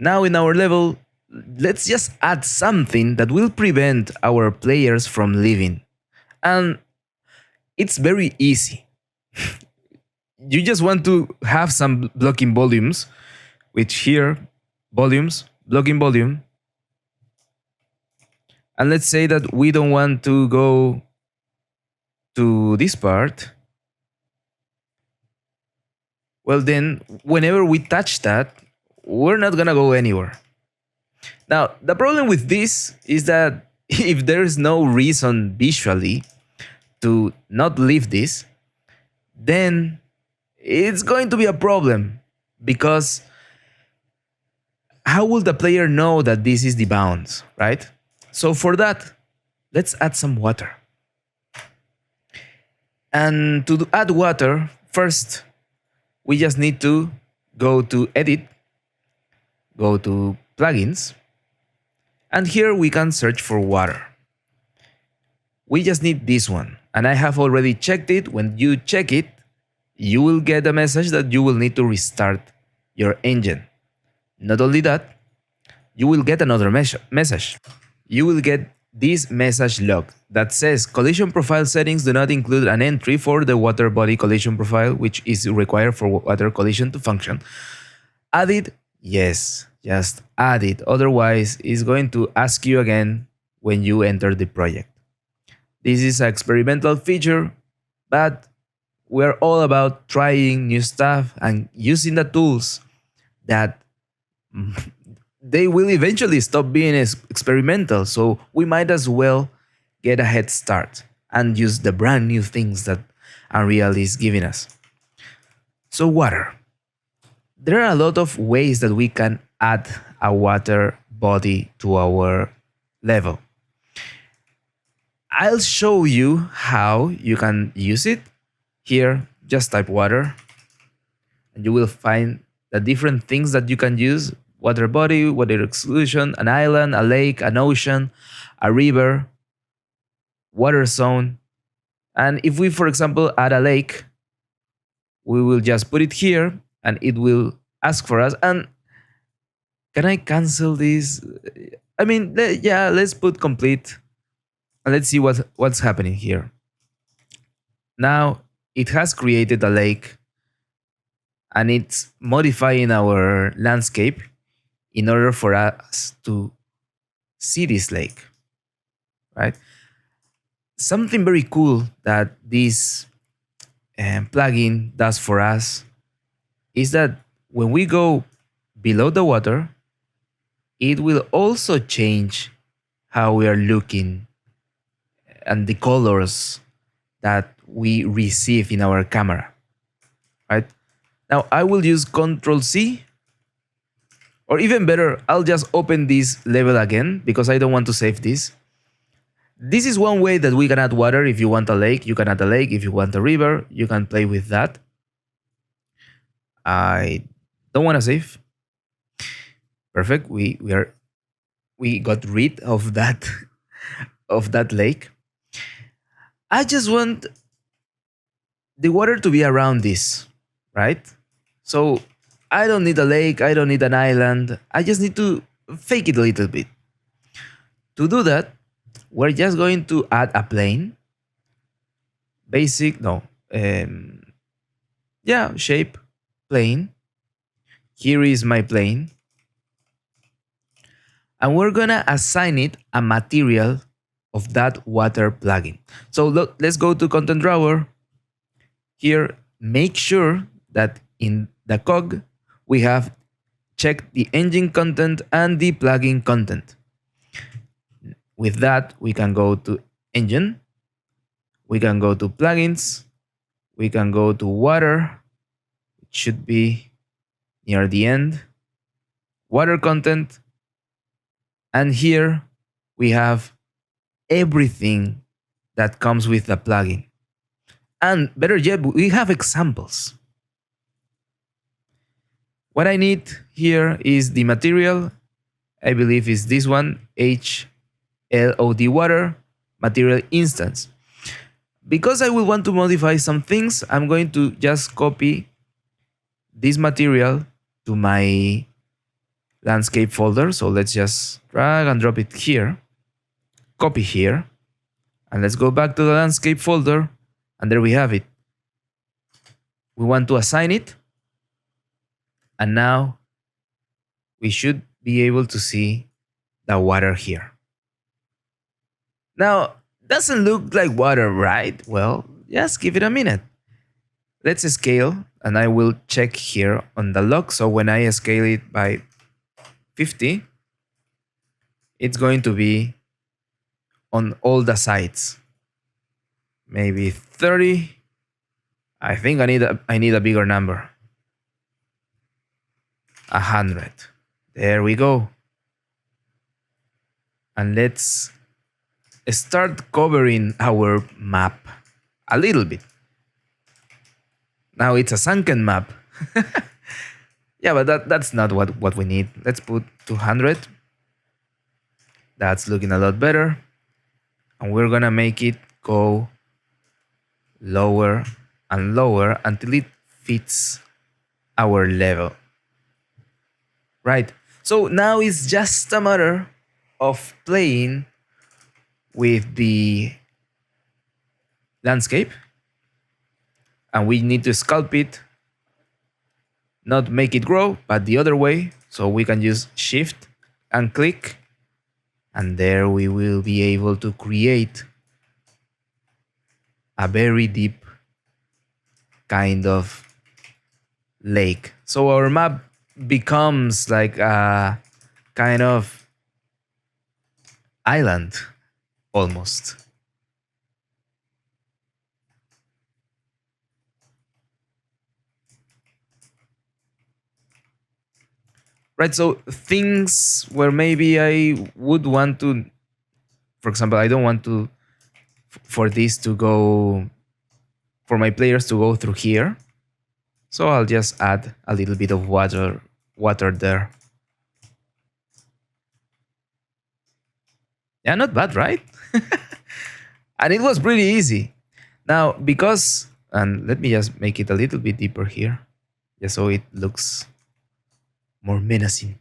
Now in our level, let's just add something that will prevent our players from leaving. And it's very easy. You just want to have some blocking volumes, which here, volumes, blocking volume. And let's say that we don't want to go to this part. Well, then, whenever we touch that, we're not gonna go anywhere. Now, the problem with this is that if there is no reason visually to not leave this, then it's going to be a problem because how will the player know that this is the bounds, right? So for that, let's add some water. And to add water, first, we just need to go to Edit, go to Plugins, and here we can search for water. We just need this one, and I have already checked it. When you check it, you will get a message that you will need to restart your engine. Not only that, you will get another message. You will get this message log that says collision profile settings do not include an entry for the water body collision profile, which is required for water collision to function. Add it? Yes, just add it. Otherwise, it's going to ask you again when you enter the project. This is an experimental feature, but we're all about trying new stuff and using the tools that they will eventually stop being experimental. So we might as well get a head start and use the brand new things that Unreal is giving us. So water. There are a lot of ways that we can add a water body to our level. I'll show you how you can use it. Here, just type water and you will find the different things that you can use: water body, water exclusion, an island, a lake, an ocean, a river, water zone. And if we, for example, add a lake, we will just put it here and it will ask for us. And can I cancel this? I mean, yeah, let's put complete and let's see what's happening here. Now it has created a lake and it's modifying our landscape in order for us to see this lake, right? Something very cool that this plugin does for us is that when we go below the water, it will also change how we are looking and the colors that we receive in our camera, right? Now I will use Ctrl C, or even better, I'll just open this level again because I don't want to save this. This is one way that we can add water. If you want a lake, you can add a lake. If you want a river, you can play with that. I don't want to save. Perfect. We got rid of that lake. I just want the water to be around this, right? So I don't need a lake, I don't need an island. I just need to fake it a little bit. To do that, we're just going to add a plane. Basic, no. Yeah, shape, plane. Here is my plane. And we're gonna assign it a material of that water plugin. So look, let's go to Content Drawer. Here, make sure that in the cog, we have checked the engine content and the plugin content. With that, we can go to engine, we can go to plugins, we can go to water, it should be near the end, water content, and here we have everything that comes with the plugin. And better yet, we have examples. What I need here is the material. I believe is this one, HLOD water, material instance. Because I will want to modify some things, I'm going to just copy this material to my landscape folder. So let's just drag and drop it here, copy here, and let's go back to the landscape folder. And there we have it. We want to assign it. And now we should be able to see the water here. Now, doesn't look like water, right? Well, just give it a minute. Let's scale, and I will check here on the log. So when I scale it by 50, it's going to be on all the sides. Maybe 30. I think I need a bigger number. 100. There we go. And let's start covering our map a little bit. Now it's a sunken map. Yeah, but that's not what we need. Let's put 200. That's looking a lot better. And we're gonna make it go lower and lower until it fits our level. Right. So now it's just a matter of playing with the landscape. And we need to sculpt it, not make it grow, but the other way. So we can use Shift and click. And there we will be able to create a very deep kind of lake. So our map becomes like a kind of island almost. Right, so things where maybe I would want to, for example, I don't want to for this to go, for my players to go through here. So I'll just add a little bit of water there. Yeah, not bad, right? And it was pretty easy. Now, because, and let me just make it a little bit deeper here, just so it looks more menacing.